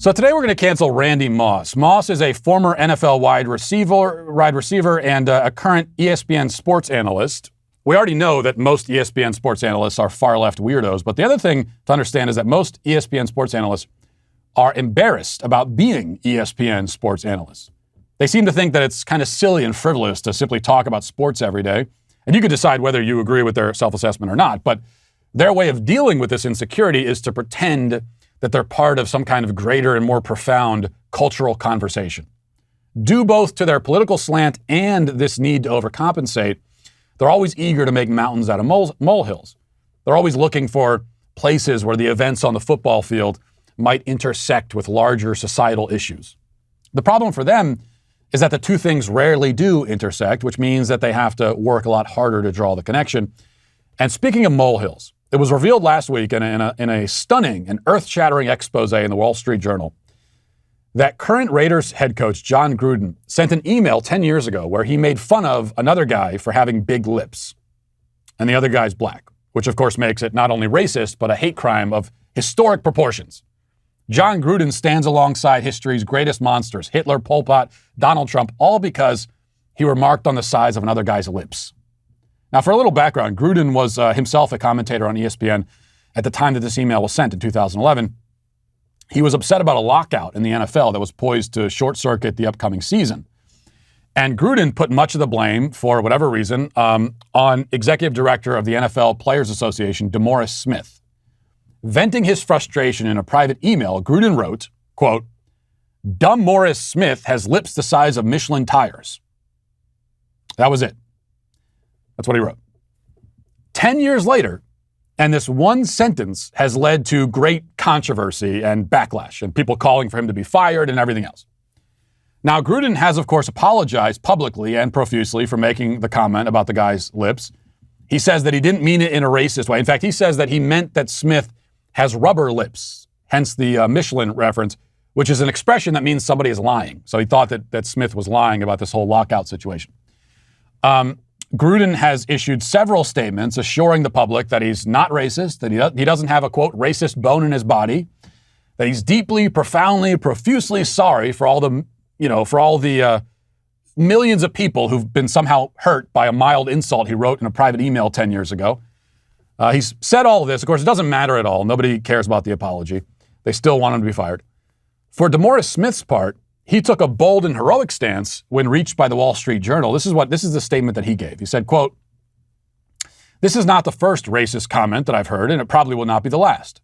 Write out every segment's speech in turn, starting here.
So today we're going to cancel Randy Moss. Moss is a former NFL wide receiver and a current ESPN sports analyst. We already know that most ESPN sports analysts are far-left weirdos, but the other thing to understand is that most ESPN sports analysts are embarrassed about being ESPN sports analysts. They seem to think that it's kind of silly and frivolous to simply talk about sports every day, and you can decide whether you agree with their self-assessment or not, but their way of dealing with this insecurity is to pretend that they're part of some kind of greater and more profound cultural conversation. Due both to their political slant and this need to overcompensate, they're always eager to make mountains out of molehills. They're always looking for places where the events on the football field might intersect with larger societal issues. The problem for them is that the two things rarely do intersect, which means that they have to work a lot harder to draw the connection. And speaking of molehills, it was revealed last week in a stunning and earth-shattering expose in the Wall Street Journal that current Raiders head coach John Gruden sent an email 10 years ago where he made fun of another guy for having big lips. And the other guy's black, which of course makes it not only racist, but a hate crime of historic proportions. John Gruden stands alongside history's greatest monsters, Hitler, Pol Pot, Donald Trump, all because he remarked on the size of another guy's lips. Now, for a little background, Gruden was himself a commentator on ESPN at the time that this email was sent in 2011. He was upset about a lockout in the NFL that was poised to short-circuit the upcoming season. And Gruden put much of the blame, for whatever reason, on executive director of the NFL Players Association, DeMaurice Smith. Venting his frustration in a private email, Gruden wrote, quote, "Dumb Morris Smith has lips the size of Michelin tires." That was it. That's what he wrote. 10 years later, and this one sentence has led to great controversy and backlash and people calling for him to be fired and everything else. Now, Gruden has, of course, apologized publicly and profusely for making the comment about the guy's lips. He says that he didn't mean it in a racist way. In fact, he says that he meant that Smith has rubber lips, hence the Michelin reference, which is an expression that means somebody is lying. So he thought that Smith was lying about this whole lockout situation. Gruden has issued several statements assuring the public that he's not racist, that he doesn't have a, quote, racist bone in his body, that he's deeply, profoundly, profusely sorry for all the millions of people who've been somehow hurt by a mild insult he wrote in a private email 10 years ago. He's said all of this. Of course, it doesn't matter at all. Nobody cares about the apology. They still want him to be fired. For DeMaurice Smith's part, he took a bold and heroic stance when reached by the Wall Street Journal. This is the statement that he gave. He said, quote, "This is not the first racist comment that I've heard, and it probably will not be the last.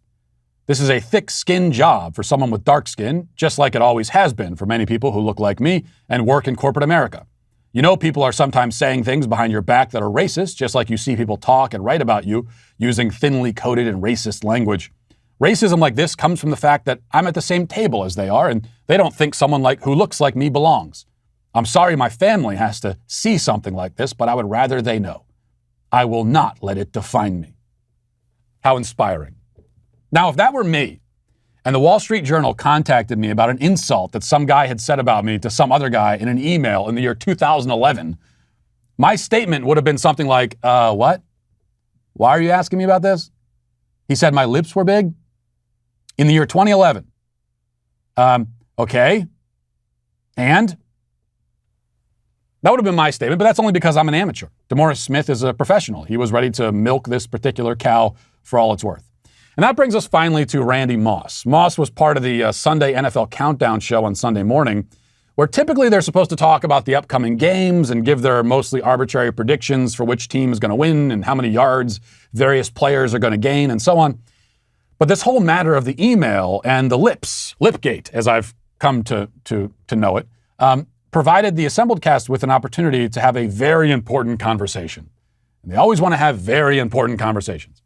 This is a thick-skinned job for someone with dark skin, just like it always has been for many people who look like me and work in corporate America. You know, people are sometimes saying things behind your back that are racist, just like you see people talk and write about you using thinly coded and racist language. Racism like this comes from the fact that I'm at the same table as they are, and they don't think someone who looks like me belongs. I'm sorry my family has to see something like this, but I would rather they know. I will not let it define me." How inspiring. Now, if that were me, and the Wall Street Journal contacted me about an insult that some guy had said about me to some other guy in an email in the year 2011, my statement would have been something like, what? Why are you asking me about this? He said my lips were big in the year 2011. Okay. And that would have been my statement, but that's only because I'm an amateur. DeMaurice Smith is a professional. He was ready to milk this particular cow for all it's worth. And that brings us finally to Randy Moss. Moss was part of the Sunday NFL Countdown show on Sunday morning, where typically they're supposed to talk about the upcoming games and give their mostly arbitrary predictions for which team is going to win and how many yards various players are going to gain and so on. But this whole matter of the email and the Lipgate, as I've come to know it, provided the assembled cast with an opportunity to have a very important conversation. And they always want to have very important conversations.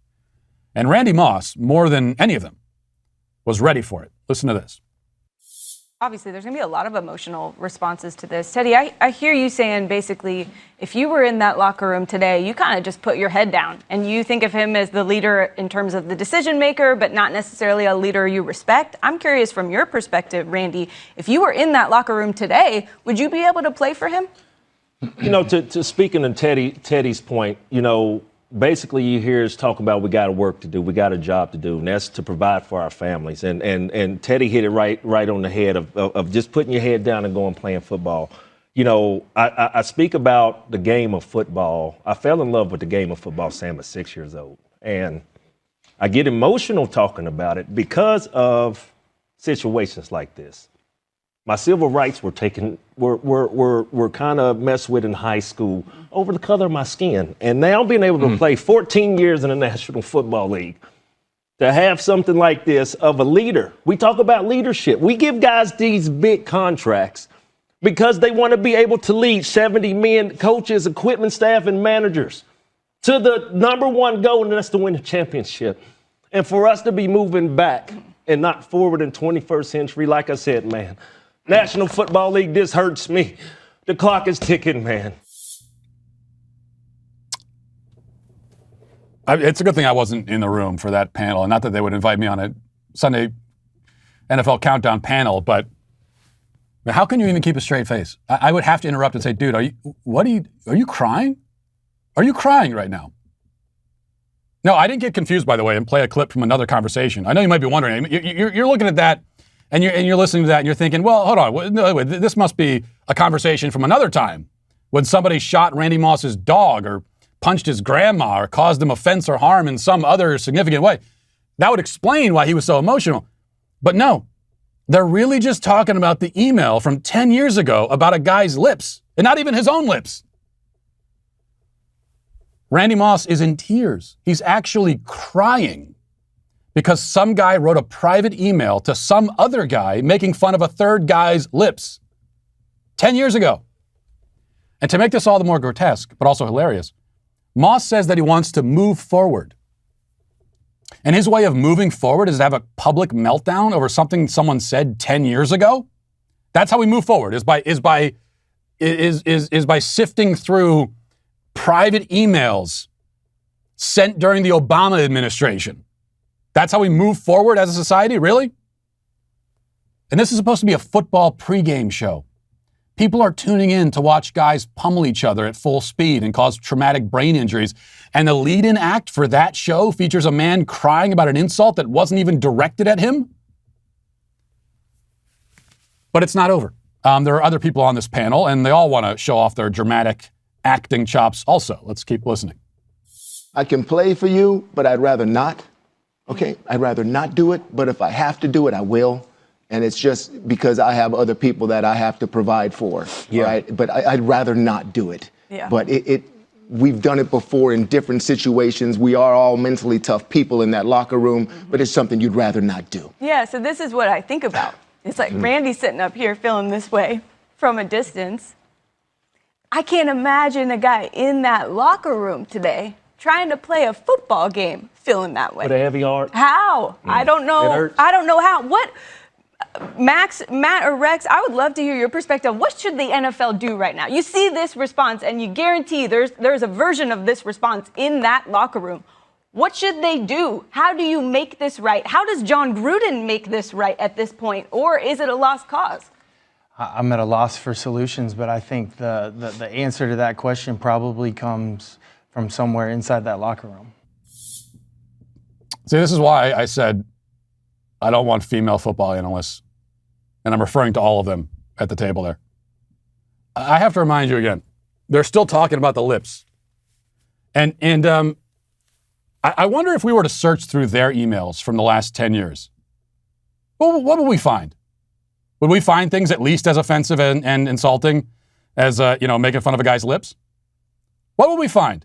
And Randy Moss, more than any of them, was ready for it. Listen to this. Obviously, there's going to be a lot of emotional responses to this. Teddy, I hear you saying basically, if you were in that locker room today, you kind of just put your head down and you think of him as the leader in terms of the decision maker, but not necessarily a leader you respect. I'm curious from your perspective, Randy, if you were in that locker room today, would you be able to play for him? You know, to speaking to Teddy's point, you know, basically you hear us talk about we got a work to do, we got a job to do, and that's to provide for our families. And Teddy hit it right on the head of just putting your head down and going playing football. You know, I speak about the game of football. I fell in love with the game of football, Sam, at 6 years old. And I get emotional talking about it because of situations like this. My civil rights were kind of messed with in high school over the color of my skin. And now being able to play 14 years in the National Football League, to have something like this of a leader. We talk about leadership. We give guys these big contracts because they want to be able to lead 70 men, coaches, equipment staff, and managers to the number one goal, and that's to win a championship. And for us to be moving back and not forward in 21st century, like I said, man, National Football League, this hurts me. The clock is ticking, man. It's a good thing I wasn't in the room for that panel, and not that they would invite me on a Sunday NFL Countdown panel, but how can you even keep a straight face? I would have to interrupt and say, dude, are you crying? Are you crying right now? No, I didn't get confused, by the way, and play a clip from another conversation. I know you might be wondering. You're looking at that, and you're listening to that, and you're thinking, well, hold on. No, wait, this must be a conversation from another time when somebody shot Randy Moss's dog or punched his grandma or caused him offense or harm in some other significant way. That would explain why he was so emotional. But no, they're really just talking about the email from 10 years ago about a guy's lips, and not even his own lips. Randy Moss is in tears. He's actually crying because some guy wrote a private email to some other guy making fun of a third guy's lips 10 years ago. And to make this all the more grotesque, but also hilarious, Moss says that he wants to move forward. And his way of moving forward is to have a public meltdown over something someone said 10 years ago. That's how we move forward, is by sifting through private emails sent during the Obama administration. That's how we move forward as a society, really? And this is supposed to be a football pregame show. People are tuning in to watch guys pummel each other at full speed and cause traumatic brain injuries. And the lead-in act for that show features a man crying about an insult that wasn't even directed at him. But it's not over. There are other people on this panel, and they all want to show off their dramatic acting chops also. Let's keep listening. I can play for you, but I'd rather not. Okay? I'd rather not do it, but if I have to do it, I will. And it's just because I have other people that I have to provide for, right? But I'd rather not do it. Yeah. But we've done it before in different situations. We are all mentally tough people in that locker room, but it's something you'd rather not do. Yeah, so this is what I think about. It's like Randy sitting up here feeling this way from a distance. I can't imagine a guy in that locker room today trying to play a football game feeling that way. With a heavy heart. How? I don't know. I don't know how. What? Max, Matt, or Rex, I would love to hear your perspective. What should the NFL do right now? You see this response, and you guarantee there's a version of this response in that locker room. What should they do? How do you make this right? How does John Gruden make this right at this point? Or is it a lost cause? I'm at a loss for solutions, but I think the answer to that question probably comes from somewhere inside that locker room. See, this is why I said I don't want female football analysts, and I'm referring to all of them at the table there. I have to remind you again, they're still talking about the lips. And I wonder if we were to search through their emails from the last 10 years, what would we find? Would we find things at least as offensive and insulting as, making fun of a guy's lips? What would we find?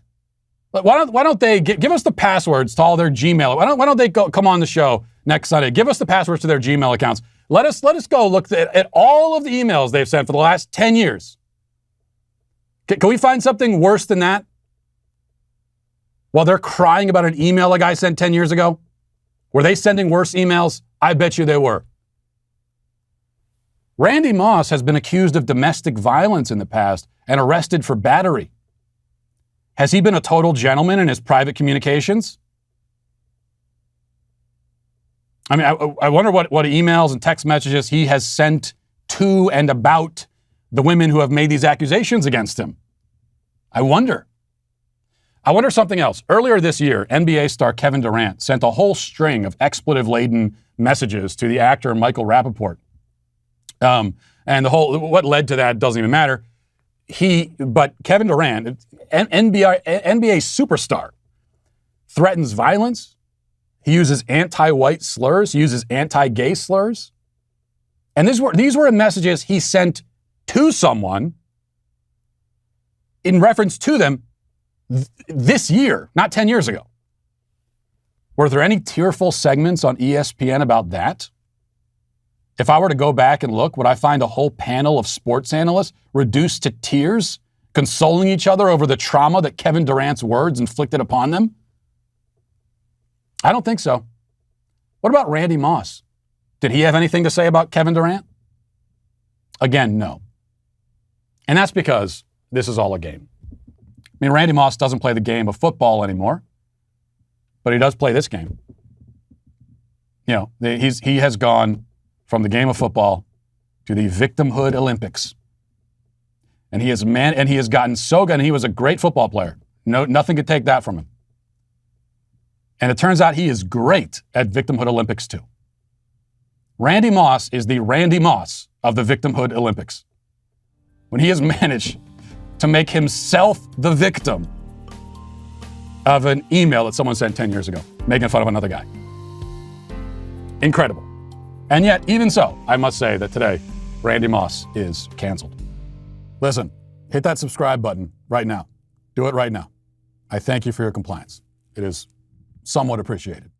Why don't they give us the passwords to all their Gmail? Why don't they come on the show next Sunday? Give us the passwords to their Gmail accounts. Let us go look at all of the emails they've sent for the last 10 years. Can we find something worse than that? While they're crying about an email a guy sent 10 years ago? Were they sending worse emails? I bet you they were. Randy Moss has been accused of domestic violence in the past and arrested for battery. Has he been a total gentleman in his private communications? I mean, I wonder what emails and text messages he has sent to and about the women who have made these accusations against him. I wonder. I wonder something else. Earlier this year, NBA star Kevin Durant sent a whole string of expletive-laden messages to the actor Michael Rappaport. And what led to that doesn't even matter. But Kevin Durant, NBA superstar, threatens violence. He uses anti-white slurs. He uses anti-gay slurs. And these were messages he sent to someone in reference to them this year, not 10 years ago. Were there any tearful segments on ESPN about that? If I were to go back and look, would I find a whole panel of sports analysts reduced to tears, consoling each other over the trauma that Kevin Durant's words inflicted upon them? I don't think so. What about Randy Moss? Did he have anything to say about Kevin Durant? Again, no. And that's because this is all a game. I mean, Randy Moss doesn't play the game of football anymore, but he does play this game. You know, he has gone from the game of football to the victimhood Olympics. And he has gotten so good, and he was a great football player. Nothing could take that from him. And it turns out he is great at victimhood Olympics too. Randy Moss is the Randy Moss of the victimhood Olympics. When he has managed to make himself the victim of an email that someone sent 10 years ago, making fun of another guy. Incredible. And yet, even so, I must say that today, Randy Moss is canceled. Listen, hit that subscribe button right now. Do it right now. I thank you for your compliance. It is somewhat appreciated.